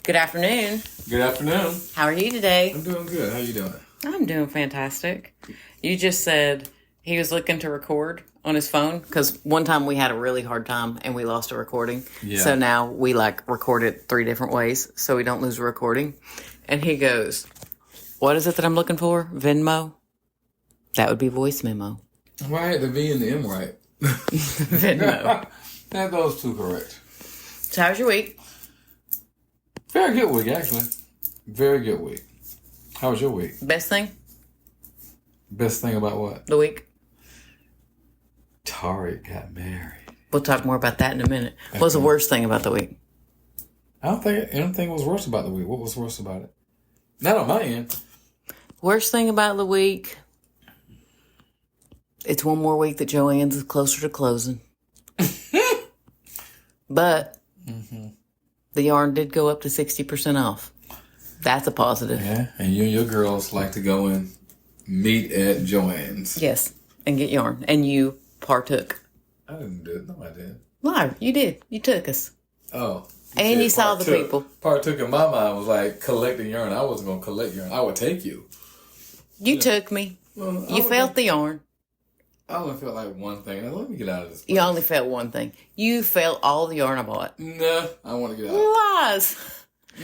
Good afternoon. Good afternoon. How are you today? I'm doing good. How you doing? I'm doing fantastic. You just said he was looking to record on his phone because one time we had a really hard time and we lost a recording. Yeah. So now we record it 3 different ways so we don't lose a recording. And he goes, "What is it that I'm looking for? Venmo?" That would be voice memo. Right, the V and the M right. Venmo. That those two correct. So how's your week? Very good week, actually. Very good week. How was your week? Best thing? Best thing about what? The week? Tari got married. We'll talk more about that in a minute. What was the worst thing about the week? I don't think anything was worse about the week. What was worse about it? Not on my end. Worst thing about the week? It's one more week that Joanne's is closer to closing. But the yarn did go up to 60% off. That's a positive. Yeah, and you and your girls like to go and meet at Joanne's. Yes, and get yarn. And you partook. I didn't do it. No, I didn't. No, you did. You took us. Oh. And you saw the people. Partook in my mind was like collecting yarn. I wasn't going to collect yarn. I would take you. You took me. Well, You felt the yarn. I only felt like one thing. Now, let me get out of this place. You only felt one thing. You felt all the yarn I bought. Nah, I want to get out. Lies.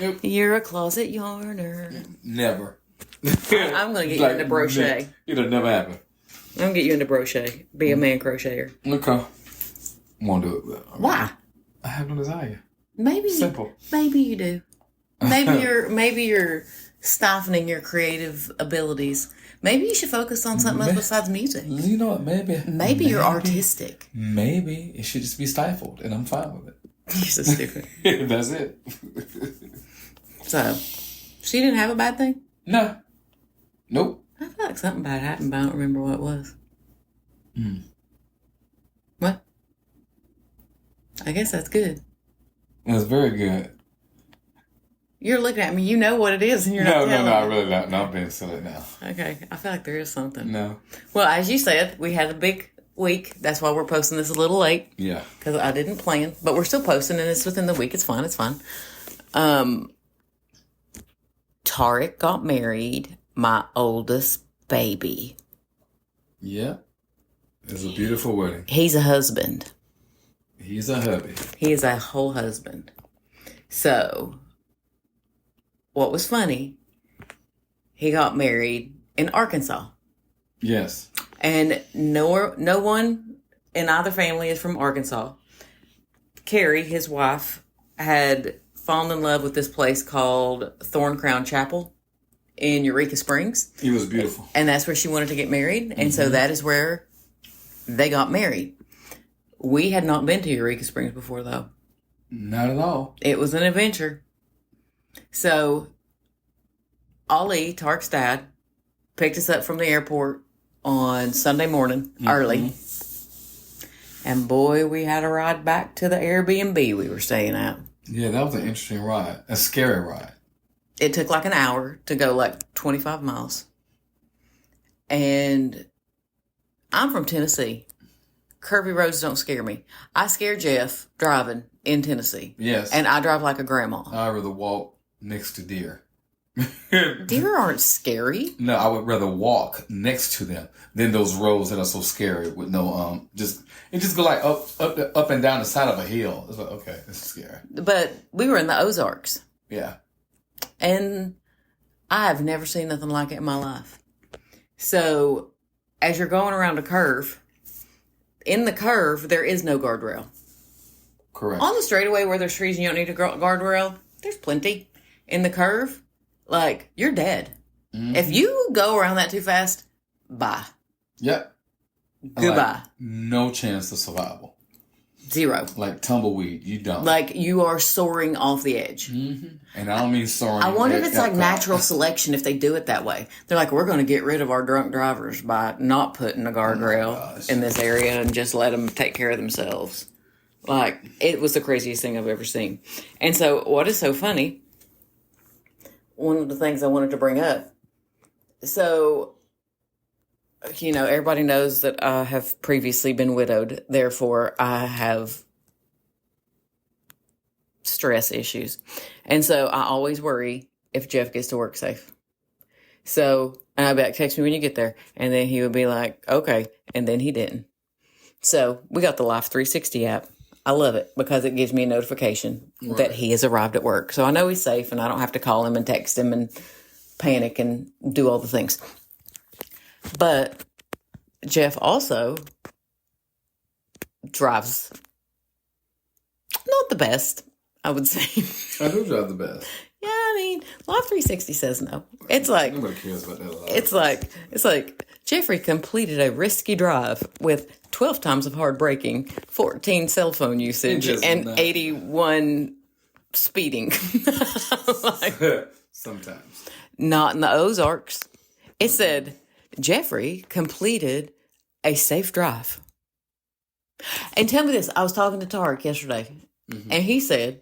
Nope. You're a closet yarner. Never. I'm going to get you into crochet. It'll never happen. I'm going to get you into crochet. Be a man crocheter. Okay. Won't do it. Though. Why? I have no desire. Maybe. Simple. Maybe you do. Maybe you're stifling your creative abilities. Maybe you should focus on something else besides music. You know what? Maybe you're artistic. Maybe it should just be stifled, and I'm fine with it. You're so stupid. That's it. So, she didn't have a bad thing? No. Nope. I feel like something bad happened, but I don't remember what it was. What? I guess that's good. That's very good. You're looking at me. You know what it is, and you're not telling me. I really don't. No, I'm being silly now. Okay. I feel like there is something. No. Well, as you said, we had a big week. That's why we're posting this a little late. Yeah. Because I didn't plan. But we're still posting, and it's within the week. It's fine. It's fine. Tarek got married. My oldest baby. Yeah. It's a beautiful wedding. He's a husband. He's a hubby. He is a whole husband. So, what was funny, he got married in Arkansas. Yes. And no one in either family is from Arkansas. Carrie, his wife, had fallen in love with this place called Thorncrown Chapel in Eureka Springs. He was beautiful. And that's where she wanted to get married. And so that is where they got married. We had not been to Eureka Springs before, though. Not at all. It was an adventure. So, Ali, Tarek's dad, picked us up from the airport on Sunday morning, early. And boy, we had a ride back to the Airbnb we were staying at. Yeah, that was an interesting ride. A scary ride. It took like an hour to go 25 miles. And I'm from Tennessee. Curvy roads don't scare me. I scare Jeff driving in Tennessee. Yes. And I drive like a grandma. I'd rather walk next to deer. Deer aren't scary. No, I would rather walk next to them than those roads that are so scary with no just go like up and down the side of a hill. It's like, okay, this is scary. But we were in the Ozarks. Yeah. And I have never seen nothing like it in my life. So as you're going around a curve, in the curve, there is no guardrail. Correct. On the straightaway where there's trees and you don't need a guardrail, there's plenty. In the curve, you're dead. If you go around that too fast, bye. Yep. Goodbye. No chance of survival. Zero. Like tumbleweed, you don't. Like you are soaring off the edge. And I don't mean soaring. I wonder if it's like natural selection if they do it that way. They're like, we're going to get rid of our drunk drivers by not putting a guardrail in this area and just let them take care of themselves. Like, it was the craziest thing I've ever seen. And so, what is so funny, one of the things I wanted to bring up. So, everybody knows that I have previously been widowed. Therefore, I have stress issues. And so I always worry if Jeff gets to work safe. So, and I'd be like, text me when you get there. And then he would be like, okay. And then he didn't. So we got the Life 360 app. I love it because it gives me a notification that he has arrived at work. So I know he's safe and I don't have to call him and text him and panic and do all the things. But Jeff also drives not the best, I would say. I do drive the best. Yeah, I mean, Life 360 says no. It's like nobody cares about that a lot. It's like Jeffrey completed a risky drive with 12 times of hard braking, 14 cell phone usage, and 81 speeding. Sometimes. Not in the Ozarks. It said Jeffrey completed a safe drive. And tell me this, I was talking to Tarek yesterday, and he said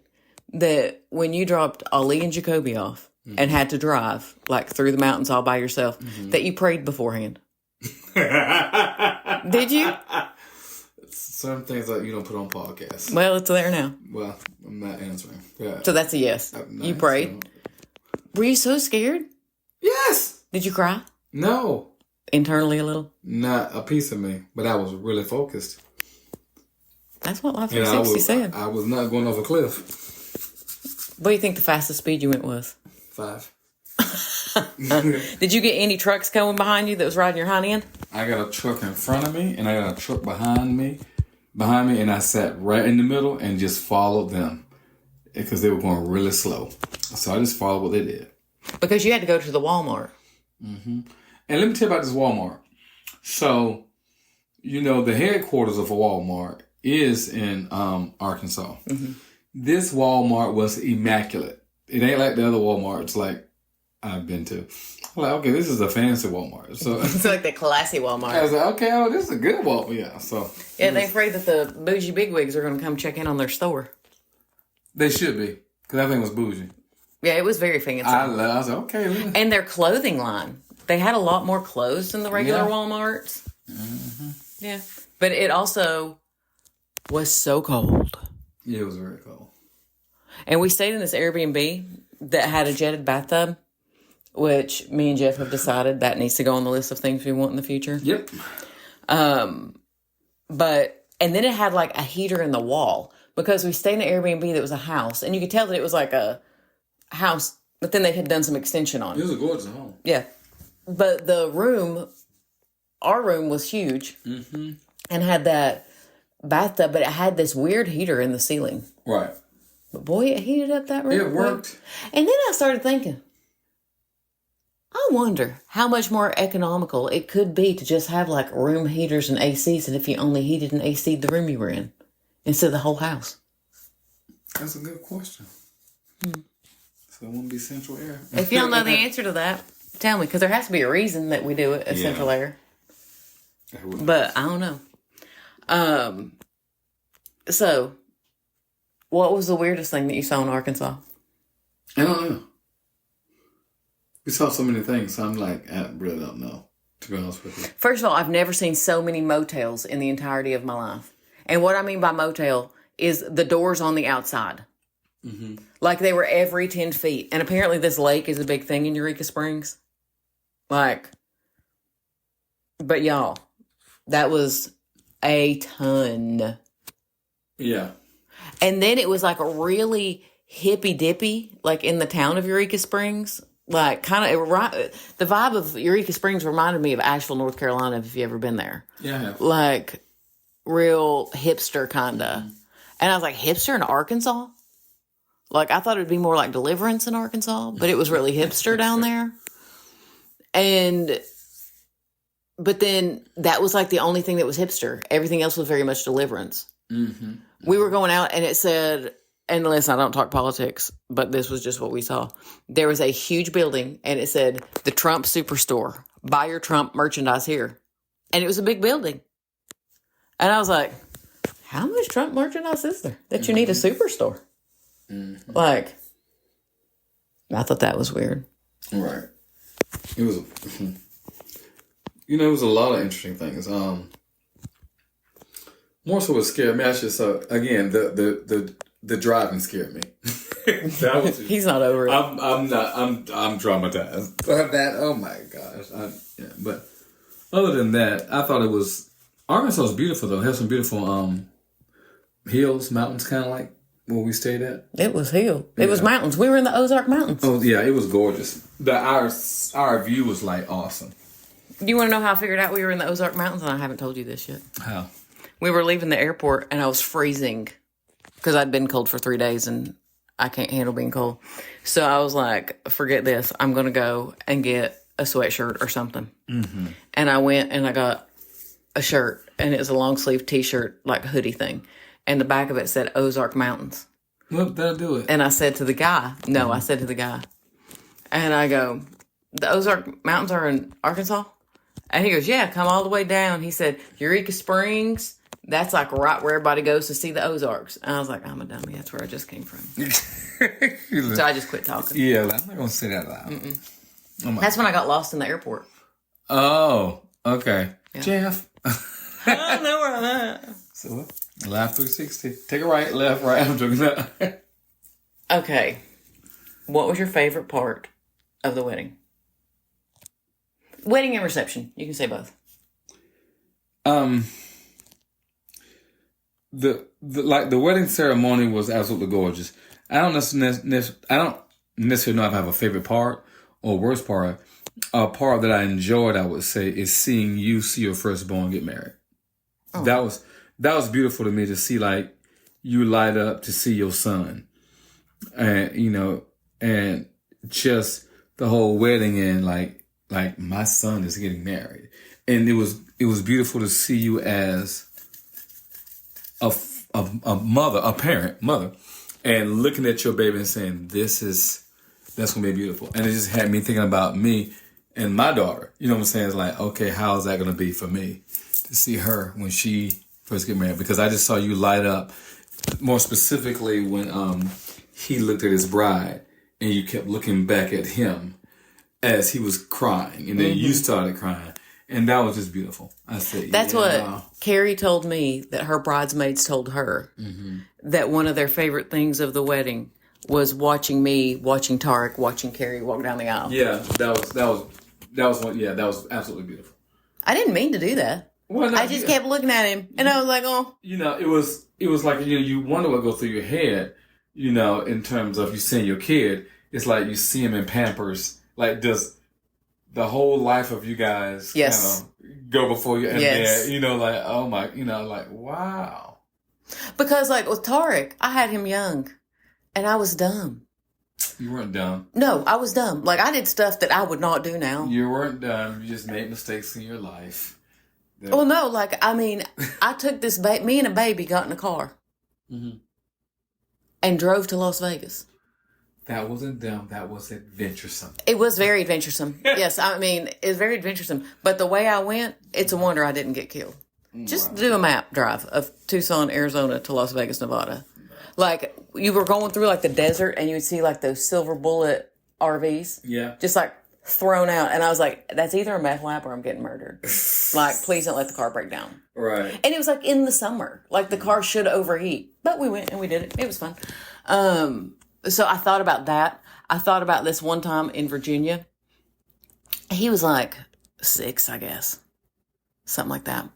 that when you dropped Ali and Jacoby off and had to drive like through the mountains all by yourself, that you prayed beforehand. Did you? Some things that you don't put on podcasts. Well, it's there now. Well, I'm not answering. Yeah. So that's a yes. You prayed. Were you so scared? Yes. Did you cry? No. Internally a little? Not a piece of me, but I was really focused. That's what Life 360 said. I was not going off a cliff. What do you think the fastest speed you went was? 5. Did you get any trucks coming behind you that was riding your hind end? I got a truck in front of me, and I got a truck behind me, and I sat right in the middle and just followed them because they were going really slow. So I just followed what they did. Because you had to go to the Walmart. Mm-hmm. And let me tell you about this Walmart. So, the headquarters of a Walmart is in Arkansas. Mm-hmm. This Walmart was immaculate. It ain't like the other Walmarts like I've been to. I'm like, okay, this is a fancy Walmart. So it's like the classy Walmart. I was like, okay, this is a good Walmart. Yeah. So they're afraid that the bougie bigwigs are going to come check in on their store. They should be, because that thing was bougie. Yeah, it was very fancy. I was like, okay. And their clothing line, they had a lot more clothes than the regular Walmarts. Mm-hmm. Yeah, but it also was so cold. Yeah, it was very cold. And we stayed in this Airbnb that had a jetted bathtub, which me and Jeff have decided that needs to go on the list of things we want in the future. Yep. And then it had like a heater in the wall because we stayed in an Airbnb that was a house, and you could tell that it was like a house, but then they had done some extension on it. It was a gorgeous home. Yeah. But our room was huge and had that bathtub, but it had this weird heater in the ceiling. Right. But boy, it heated up that room. It worked. And then I started thinking, I wonder how much more economical it could be to just have like room heaters and ACs, and if you only heated and AC'd the room you were in instead of the whole house. That's a good question. So it won't be central air. If you don't know the answer to that, tell me, because there has to be a reason that we do it as central air. But I don't know. So, what was the weirdest thing that you saw in Arkansas? I don't know. We saw so many things, so I'm like, I really don't know, to be honest with you. First of all, I've never seen so many motels in the entirety of my life. And what I mean by motel is the doors on the outside. Mm-hmm. Like they were every 10 feet. And apparently this lake is a big thing in Eureka Springs. But y'all, that was a ton. Yeah. And then it was like a really hippy dippy, like in the town of Eureka Springs. Like kind of, the vibe of Eureka Springs reminded me of Asheville, North Carolina, if you've ever been there. Yeah, I have. Like real hipster kind of. Mm-hmm. And I was like, hipster in Arkansas? Like I thought it would be more like Deliverance in Arkansas, but it was really hipster down there. But then that was like the only thing that was hipster. Everything else was very much Deliverance. Mm-hmm. We were going out and it said, and listen, I don't talk politics, but this was just what we saw. There was a huge building and it said, the Trump Superstore. Buy your Trump merchandise here. And it was a big building. And I was like, how much Trump merchandise is there that you need a superstore? Mm-hmm. Like, I thought that was weird. Right. It was, it was a lot of interesting things. More so what scared me, actually, so again, the the driving scared me. That was He's not over it. I'm not. I'm traumatized. But that. Oh my gosh. But other than that, I thought it was Arkansas is beautiful though. It has some beautiful hills, mountains, kind of like where we stayed at. It was hill. It was mountains. We were in the Ozark Mountains. Oh yeah, it was gorgeous. Our view was like awesome. Do you want to know how I figured out we were in the Ozark Mountains? And I haven't told you this yet. How? We were leaving the airport and I was freezing because I'd been cold for 3 days and I can't handle being cold. So I was like, forget this. I'm going to go and get a sweatshirt or something. Mm-hmm. And I went and I got a shirt and it was a long sleeve t-shirt, like a hoodie thing. And the back of it said Ozark Mountains. Well, that'll do it. And I said to the guy, I said to the guy, and I go, the Ozark Mountains are in Arkansas? And he goes, yeah, come all the way down. He said, Eureka Springs, that's like right where everybody goes to see the Ozarks. And I was like, I'm a dummy. That's where I just came from. So I just quit talking. Yeah, I'm not going to say that loud. Oh that's when I got lost in the airport. Oh, okay. Yeah. Jeff. I know where I'm at. So, Live 360. Take a right, left, right. I'm joking. Okay. What was your favorite part of the wedding? Wedding and reception. You can say both. The wedding ceremony was absolutely gorgeous. I don't necessarily know if I have a favorite part or worst part. A part that I enjoyed, I would say, is seeing you see your firstborn get married. Oh. That was beautiful to me to see, like, you light up to see your son, and and just the whole wedding and like my son is getting married, and it was beautiful to see you as a parent, and looking at your baby and saying that's gonna be beautiful, and it just had me thinking about me and my daughter. You know what I'm saying? It's like, okay, how is that gonna be for me to see her when she first get married? Because I just saw you light up, more specifically when he looked at his bride and you kept looking back at him as he was crying, and then you started crying, and that was just beautiful. I said, that's what Carrie told me that her bridesmaids told her, that one of their favorite things of the wedding was watching me, watching Tarek, watching Carrie walk down the aisle. Yeah, that was one. Yeah, that was absolutely beautiful. I didn't mean to do that. Well, I just kept looking at him, and I was like, oh. It was like, you wonder what goes through your head, in terms of you seeing your kid. It's like you see him in Pampers. Like, does the whole life of you guys kind of go before you? And then, like, oh my, like, wow. Because, like, with Tarek, I had him young, and I was dumb. You weren't dumb. No, I was dumb. Like, I did stuff that I would not do now. You weren't dumb. You just made mistakes in your life. Well, no, like, I mean, I took this me and a baby got in a car and drove to Las Vegas. That wasn't dumb. That was adventuresome. It was very adventuresome. Yes, I mean, it's very adventuresome. But the way I went, it's a wonder I didn't get killed. Just do a map drive of Tucson, Arizona to Las Vegas, Nevada. Like, you were going through, like, the desert, and you would see, like, those silver bullet RVs. Yeah. Just, like, thrown out. And I was like, that's either a meth lab or I'm getting murdered. Like, please don't let the car break down. Right. And it was, like, in the summer. Like, the car should overheat. But we went and we did it. It was fun. So I thought about that. I thought about this one time in Virginia. He was, like, 6, I guess. Something like that.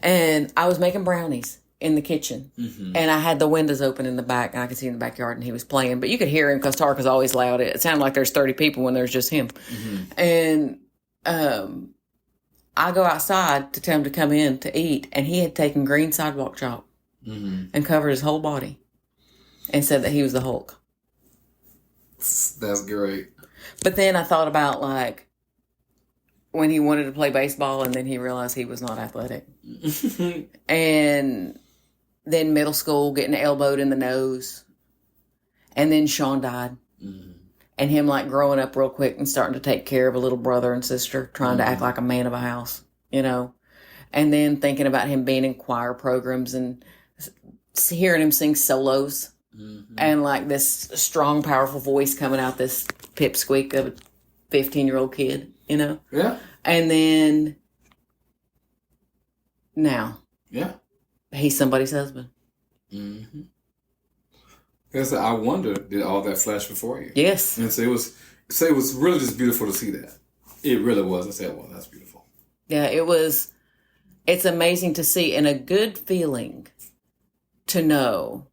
And I was making brownies in the kitchen. And I had the windows open in the back, and I could see in the backyard, and he was playing. But you could hear him because Tark is always loud. It sounded like there's 30 people when there's just him. And I go outside to tell him to come in to eat, and he had taken green sidewalk chalk and covered his whole body and said that he was the Hulk. That's great. But then I thought about, like, when he wanted to play baseball, and then he realized he was not athletic. And then middle school, getting elbowed in the nose. And then Sean died. And him, like, growing up real quick and starting to take care of a little brother and sister, trying to act like a man of a house, And then thinking about him being in choir programs and hearing him sing solos. And, like, this strong, powerful voice coming out this pipsqueak of a 15-year-old kid, Yeah. And then now. Yeah. He's somebody's husband. Because I wonder, did all that flash before you? Yes. And so it was really just beautiful to see that. It really was. I said, well, that's beautiful. Yeah, it was. It's amazing to see, and a good feeling to know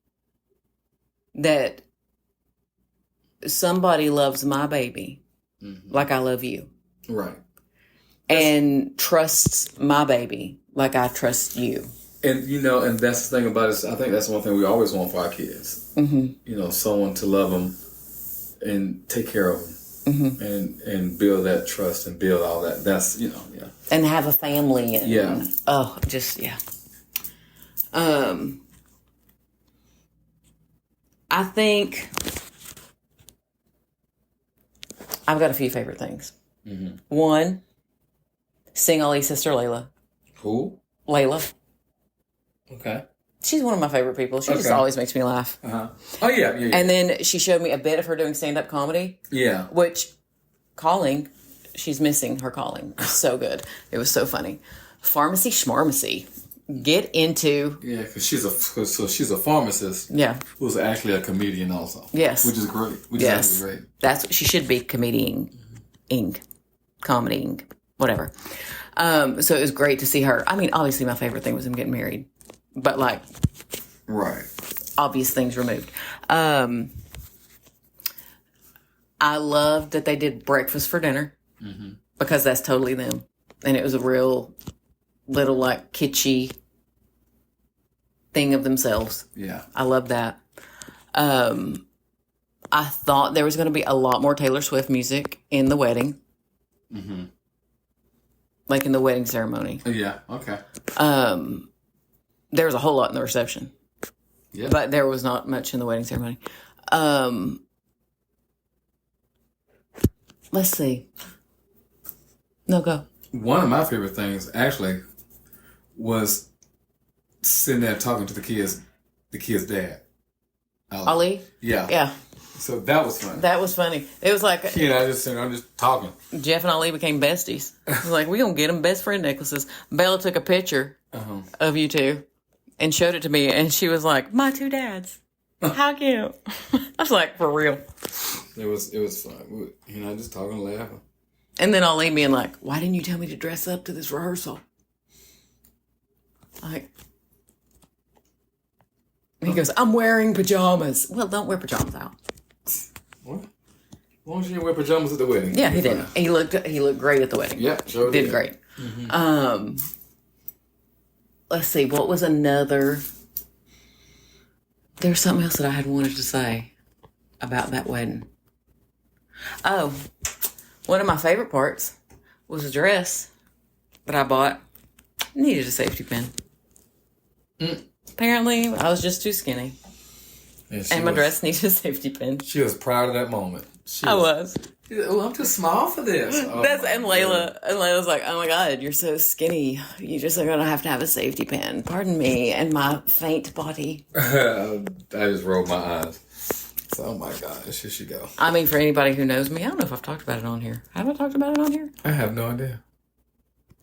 that somebody loves my baby like I love you. Right. And trusts my baby like I trust you. And, and that's the thing about it. I think that's one thing we always want for our kids. Mm-hmm. Someone to love them and take care of them. Mm-hmm. And build that trust and build all that. That's, yeah. And have a family. And, yeah. Oh, just, yeah. I think I've got a few favorite things. Mm-hmm. One, Sing Ali's sister Layla. Who? Layla. Okay. She's one of my favorite people. She just always makes me laugh. Uh-huh. Oh, yeah. And then she showed me a bit of her doing stand-up comedy. Yeah. Which, she's missing her calling. So good. It was so funny. Pharmacy Schmarmacy. Get into... Yeah, because she's a pharmacist. Yeah. Who's actually a comedian also. Yes. Which is great. Yes. That's what she should be, comedying. Comedying. Whatever. So it was great to see her. I mean, obviously my favorite thing was him getting married. But right. Obvious things removed. I loved that they did breakfast for dinner because that's totally them. And it was a real little kitschy thing of themselves. Yeah. I love that. I thought there was going to be a lot more Taylor Swift music in the wedding. Mm-hmm. Like in the wedding ceremony. Yeah, okay. There was a whole lot in the reception. Yeah. But there was not much in the wedding ceremony. Let's see. No, go. One of my favorite things, actually, was sitting there talking to the kid's dad. Ali? Yeah. Yeah. So that was funny. That was funny. It was like... I'm just talking. Jeff and Ali became besties. It was like, we're going to get them best friend necklaces. Bella took a picture of you two and showed it to me, and she was like, my two dads. How cute. I was like, for real. It was fun. Just talking and laughing. And then Ali being like, why didn't you tell me to dress up to this rehearsal? He goes, I'm wearing pajamas. Well, don't wear pajamas out. What? Why don't you wear pajamas at the wedding? Yeah, he did. He looked great at the wedding. Yeah, sure did. Did great. Mm-hmm. Let's see. What was another? There's something else that I had wanted to say about that wedding. Oh, one of my favorite parts was a dress that I bought. Needed a safety pin. Apparently, I was just too skinny. And my dress needed a safety pin. She was proud of that moment. I was. Oh, I'm too small for this. And Layla's like, oh my God, you're so skinny. You just are going to have a safety pin. Pardon me and my faint body. I just rolled my eyes. So, oh my gosh, here she go. I mean, for anybody who knows me, I don't know if I've talked about it on here. Have I talked about it on here? I have no idea.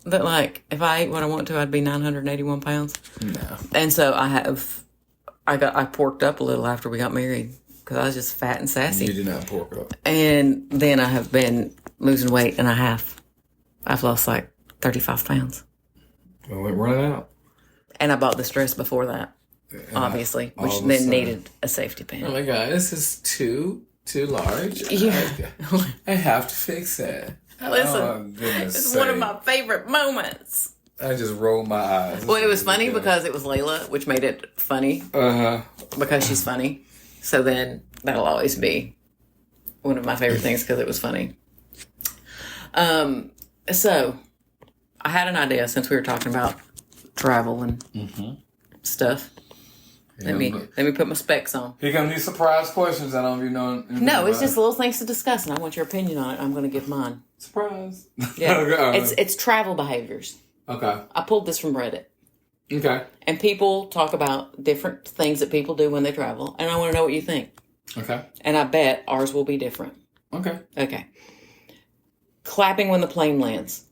That if I ate what I want to, I'd be 981 pounds. No. And so I porked up a little after we got married because I was just fat and sassy. You did not pork up. And then I have been losing weight and I've lost 35 pounds. Well, we're running out. And I bought this dress before that, obviously, which then needed a safety pin. Oh my God, this is too large. Yeah. I have to fix it. Listen, it's one of my favorite moments. I just rolled my eyes. Well, it was funny because it was Layla, which made it funny. Because she's funny. So then that'll always be one of my favorite things because it was funny. So I had an idea since we were talking about travel and stuff. Let me put my specs on. Here come these surprise questions. I don't even know. No, it's just little things to discuss, and I want your opinion on it. I'm going to give mine. Surprise. Yeah, it's travel behaviors. Okay. I pulled this from Reddit. Okay. And people talk about different things that people do when they travel, and I want to know what you think. Okay. And I bet ours will be different. Okay. Okay. Clapping when the plane lands.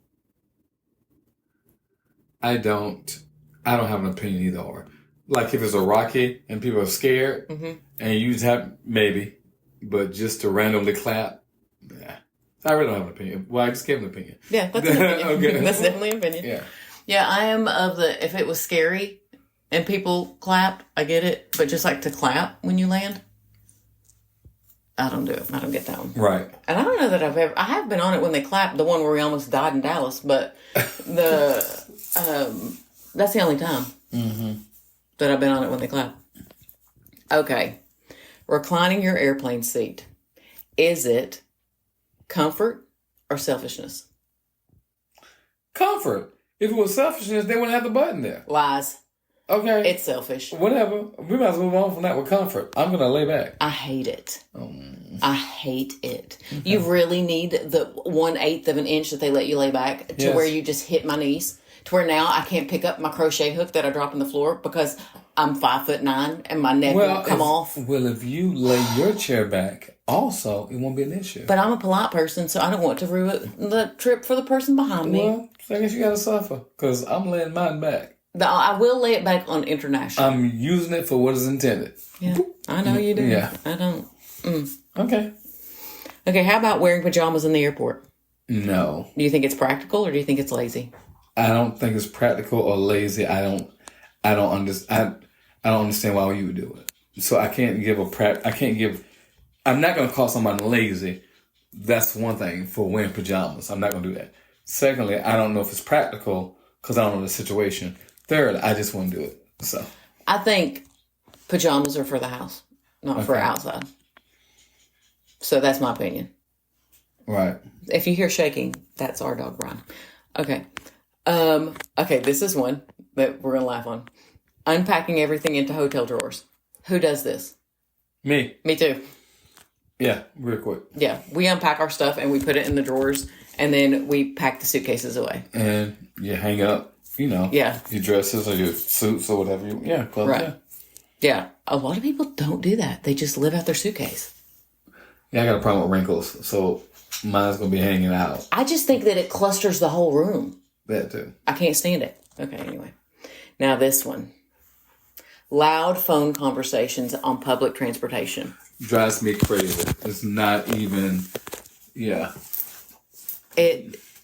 I don't have an opinion either or. Like if it's a rocky and people are scared, and you just have maybe, but just to randomly clap, yeah. I really don't have an opinion. Well, I just gave an opinion. Yeah, that's an opinion. Okay. That's definitely an opinion. Yeah. Yeah, I am of the, if it was scary and people clapped, I get it. But just like to clap when you land, I don't do it. I don't get that one. Right. And I don't know that I have been on it when they clapped, the one where we almost died in Dallas, but that's the only time that I've been on it when they clap. Okay. Reclining your airplane seat. Is it comfort or selfishness? Comfort. If it was selfishness, they wouldn't have the button there. Lies. Okay. It's selfish. Whatever. We might as well move on from that with comfort. I'm going to lay back. I hate it. I hate it. Okay. You really need the 1/8 of an inch that they let you lay back to where you just hit my knees. To where now I can't pick up my crochet hook that I dropped on the floor because I'm 5'9" and my neck won't come off. Well, if you lay your chair back, also, it won't be an issue. But I'm a polite person, so I don't want to ruin the trip for the person behind me. Well, I guess you got to suffer because I'm laying mine back. I will lay it back on international. I'm using it for what is intended. Yeah, I know you do. Yeah. I don't. Okay. Okay, how about wearing pajamas in the airport? No. Do you think it's practical or do you think it's lazy? I don't think it's practical or lazy. I don't understand why you would do it. So I can't give I'm not going to call someone lazy. That's one thing for wearing pajamas. I'm not going to do that. Secondly, I don't know if it's practical because I don't know the situation. Third, I just won't do it. So I think pajamas are for the house, not for outside. So that's my opinion. Right. If you hear shaking, that's our dog Brian. Okay. Okay, this is one that we're going to laugh on. Unpacking everything into hotel drawers. Who does this? Me. Me too. Yeah, real quick. Yeah, we unpack our stuff and we put it in the drawers and then we pack the suitcases away. And you hang up, your dresses or your suits or whatever. Clothes. Right. Yeah, a lot of people don't do that. They just live out their suitcase. Yeah, I got a problem with wrinkles, so mine's going to be hanging out. I just think that it clusters the whole room. That too. I can't stand it. Okay, anyway. Now this one. Loud phone conversations on public transportation. Drives me crazy. It's not even,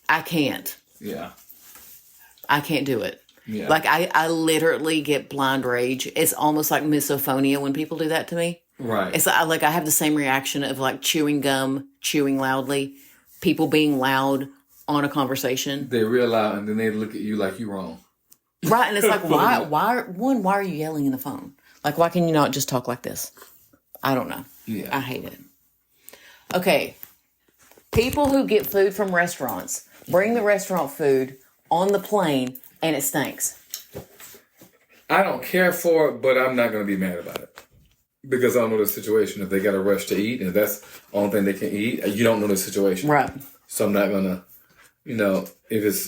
I can't. Yeah. I can't do it. Yeah. Like, I literally get blind rage. It's almost like misophonia when people do that to me. Right. It's like I have the same reaction of like chewing gum, chewing loudly, people being loud on a conversation. They're real loud and then they look at you like you're wrong. Right. And it's like, why are you yelling in the phone? Like, why can you not just talk like this? I don't know. Yeah. I hate it. Okay. People who get food from restaurants bring the restaurant food on the plane and it stinks. I don't care for it, but I'm not going to be mad about it. Because I don't know the situation. If they got a rush to eat and that's the only thing they can eat, you don't know the situation. Right. So I'm not going to, if it's,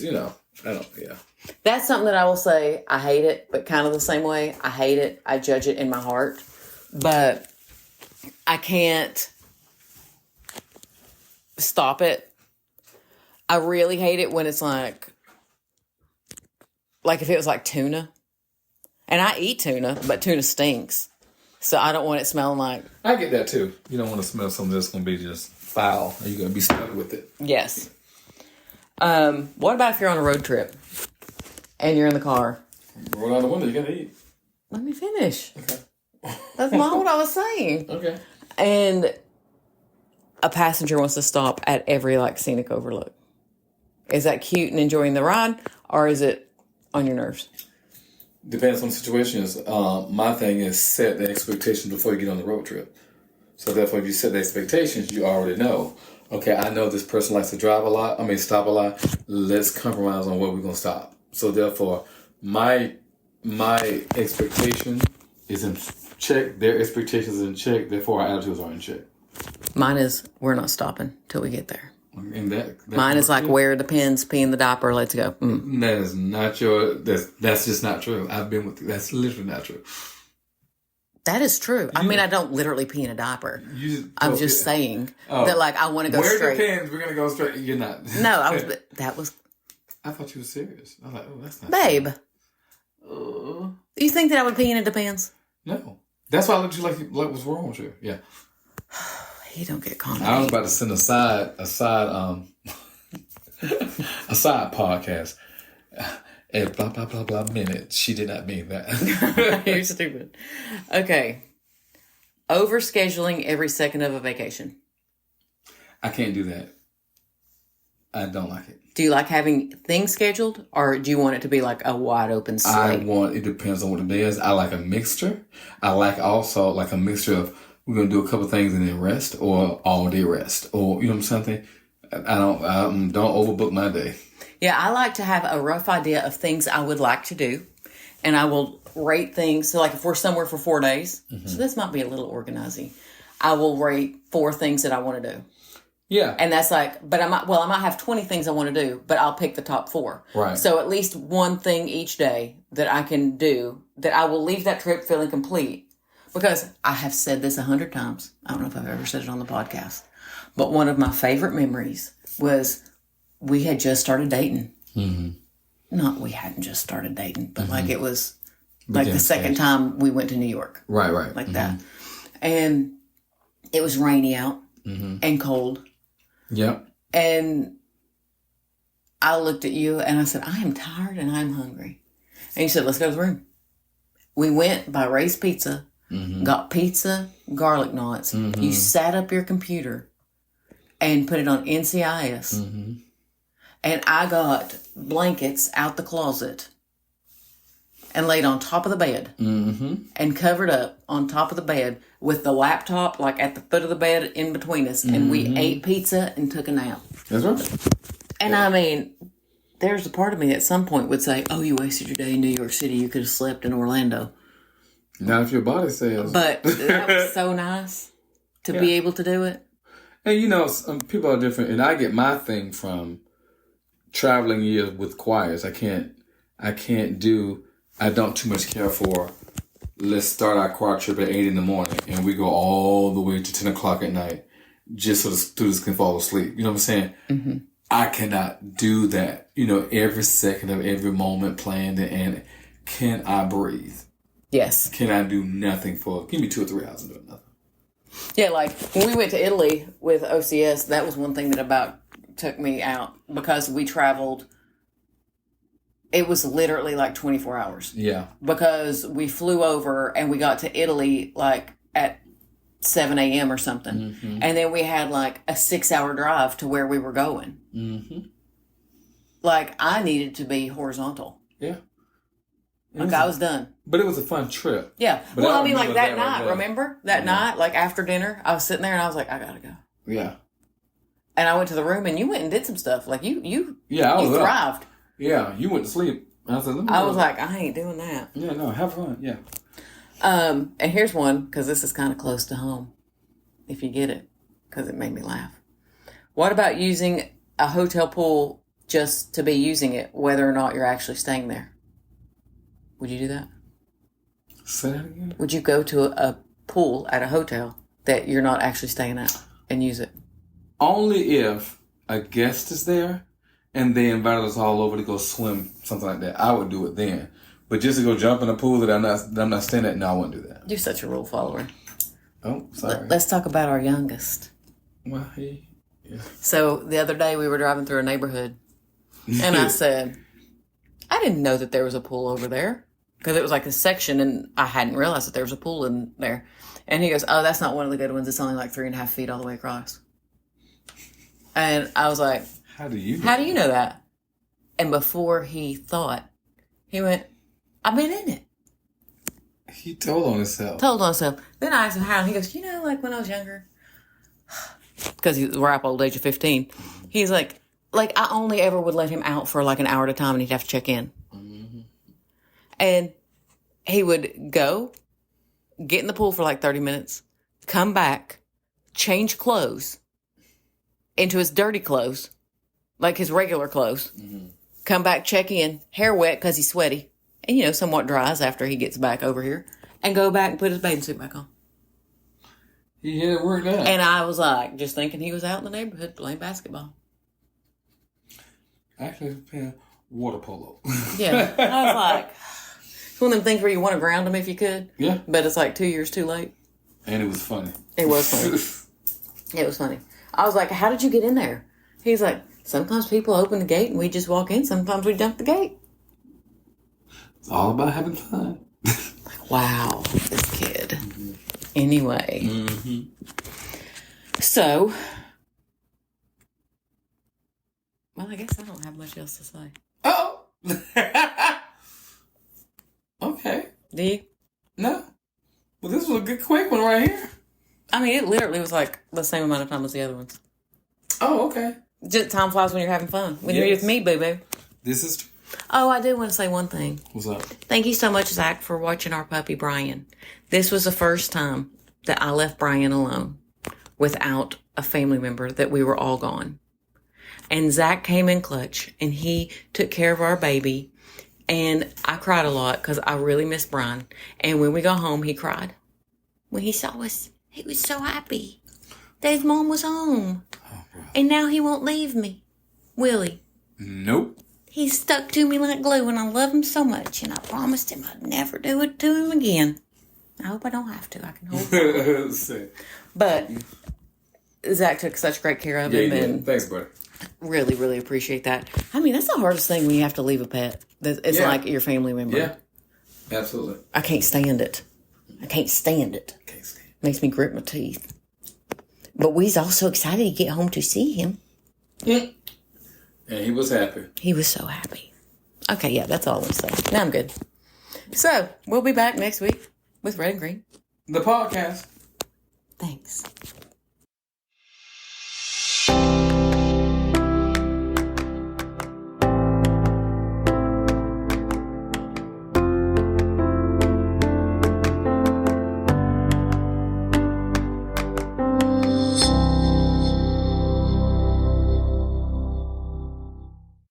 That's something that I will say, I hate it, but kind of the same way. I hate it. I judge it in my heart. But I can't stop it. I really hate it when it's like if it was like tuna. And I eat tuna, but tuna stinks. So I don't want it smelling like... I get that too. You don't want to smell something that's going to be just foul. You're going to be stuck with it. Yes. What about if you're on a road trip and you're in the car? Roll out the window, you got to eat. Let me finish. Okay. That's not what I was saying. Okay. And a passenger wants to stop at every scenic overlook. Is that cute and enjoying the ride, or is it on your nerves? Depends on the situation. My thing is set the expectations before you get on the road trip. So therefore, if you set the expectations, you already know. Okay, I know this person likes to stop a lot. Let's compromise on where we're going to stop. So therefore, my expectation is in check. Their expectations is in check. Therefore, our attitudes are in check. Mine is, we're not stopping till we get there. And that mine is like, wear the pins, pee in the diaper, let's go. That is not that's just not true. I've been with you. That's literally not true. That is true. I mean, I don't literally pee in a diaper. I'm just saying that I want to go straight. Wear the pins, we're going to go straight. You're not. No, I thought you were serious. I was like, oh, that's not babe, true. You think that I would pee in It Depends? No. That's why I looked at you like what's wrong with you? Yeah. He don't get comedy. I was about to send a side podcast. At blah, blah, blah, blah minute. She did not mean that. You're stupid. Okay. Overscheduling every second of a vacation. I can't do that. I don't like it. Do you like having things scheduled, or do you want it to be like a wide open slate? It depends on what it is. I like a mixture. I like also like a mixture of we're going to do a couple things and then rest, or all day rest, or you know what I'm saying? I don't overbook my day. Yeah, I like to have a rough idea of things I would like to do, and I will rate things. So like if we're somewhere for 4 days, so this might be a little organizing, I will rate 4 things that I want to do. Yeah. And that's like, but I might have 20 things I want to do, but I'll pick the top 4. Right. So at least one thing each day that I can do, that I will leave that trip feeling complete. Because I have said this 100 times. I don't know if I've ever said it on the podcast. But one of my favorite memories was we had just started dating. Mm-hmm. Not we hadn't just started dating, but like it was like the second time we went to New York. Right. Like that. And it was rainy out and cold. Yep. And I looked at you and I said, I am tired and I'm hungry. And you said, let's go to the room. We went by Ray's Pizza, got pizza, garlic knots. You sat up your computer and put it on NCIS. And I got blankets out the closet and laid on top of the bed and covered up on top of the bed with the laptop like at the foot of the bed in between us. And we ate pizza and took a nap. That's right. And I mean, there's a part of me at some point would say, oh, you wasted your day in New York City. You could have slept in Orlando. Not if your body says. But that was so nice to be able to do it. And you know, some people are different. And I get my thing from traveling years with choirs. I don't too much care for, let's start our choir trip at 8 in the morning and we go all the way to 10 o'clock at night just so the students can fall asleep. You know what I'm saying? Mm-hmm. I cannot do that. You know, every second of every moment planned, and can I breathe? Yes. Can I do nothing give me 2 or 3 hours and do nothing? Yeah, like when we went to Italy with OCS, that was one thing that about took me out because we traveled. It was literally like 24 hours. Yeah. Because we flew over and we got to Italy like at 7 a.m. or something. Mm-hmm. And then we had like a 6-hour drive to where we were going. Mm-hmm. Like I needed to be horizontal. Yeah. Like I was done. But it was a fun trip. Yeah. But well, I mean like that night, remember? That night, like after dinner, I was sitting there and I was like, I gotta go. Yeah. And I went to the room and you went and did some stuff. Like you thrived. Yeah, you went to sleep. I was like, I ain't doing that. Yeah, no, have fun. Yeah. And here's one, because this is kind of close to home, if you get it, because it made me laugh. What about using a hotel pool just to be using it, whether or not you're actually staying there? Would you do that? Say that again? Would you go to a pool at a hotel that you're not actually staying at and use it? Only if a guest is there and they invited us all over to go swim, something like that. I would do it then. But just to go jump in a pool that I'm not staying at, no, I wouldn't do that. You're such a rule follower. Oh, sorry. Let's talk about our youngest. Well, So the other day we were driving through a neighborhood, and I said, I didn't know that there was a pool over there. Because it was like a section, and I hadn't realized that there was a pool in there. And he goes, oh, that's not one of the good ones. It's only like 3.5 feet all the way across. And I was like, How do you know that? And before he thought, he went, I've been in it. He told on himself. Then I asked him how, and he goes, like when I was younger, because he was ripe old age of 15, he's like I only ever would let him out for like an hour at a time, and he'd have to check in. Mm-hmm. And he would go, get in the pool for like 30 minutes, come back, change clothes into his dirty clothes, like his regular clothes, come back, check in, hair wet because he's sweaty, and, somewhat dries after he gets back over here, and go back and put his bathing suit back on. He had it worked out. And I was like, just thinking he was out in the neighborhood playing basketball. Actually, playing water polo. Yeah. I was like, one of them things where you want to ground them if you could. Yeah. But it's like 2 years too late. And it was funny. It was funny. It was funny. I was like, how did you get in there? He's like, sometimes people open the gate and we just walk in. Sometimes we dump the gate. It's all about having fun. Wow, this kid. Mm-hmm. Anyway. Mm-hmm. So, well, I guess I don't have much else to say. Oh! Okay. Do you? No. Well, this was a good quick one right here. I mean, it literally was like the same amount of time as the other ones. Oh, okay. Just time flies when you're having fun. When you're with me, boo-boo. This is true. Oh, I do want to say one thing. What's up? Thank you so much, Zach, for watching our puppy, Brian. This was the first time that I left Brian alone without a family member, that we were all gone. And Zach came in clutch, and he took care of our baby. And I cried a lot because I really missed Brian. And when we got home, he cried. When he saw us, he was so happy that his mom was home. Oh, and now he won't leave me. Will he? Nope. He's stuck to me like glue, and I love him so much. And I promised him I'd never do it to him again. I hope I don't have to. I can hold him. But Zach took such great care of him. And thanks, buddy. Really, really appreciate that. I mean, that's the hardest thing when you have to leave a pet. It's like your family member. Yeah, absolutely. I can't stand it. I can't stand it. Makes me grit my teeth. But we was also excited to get home to see him. Yeah. And he was happy. He was so happy. Okay, yeah, that's all I want to say. Now I'm good. So, we'll be back next week with Red and Green. The podcast. Thanks.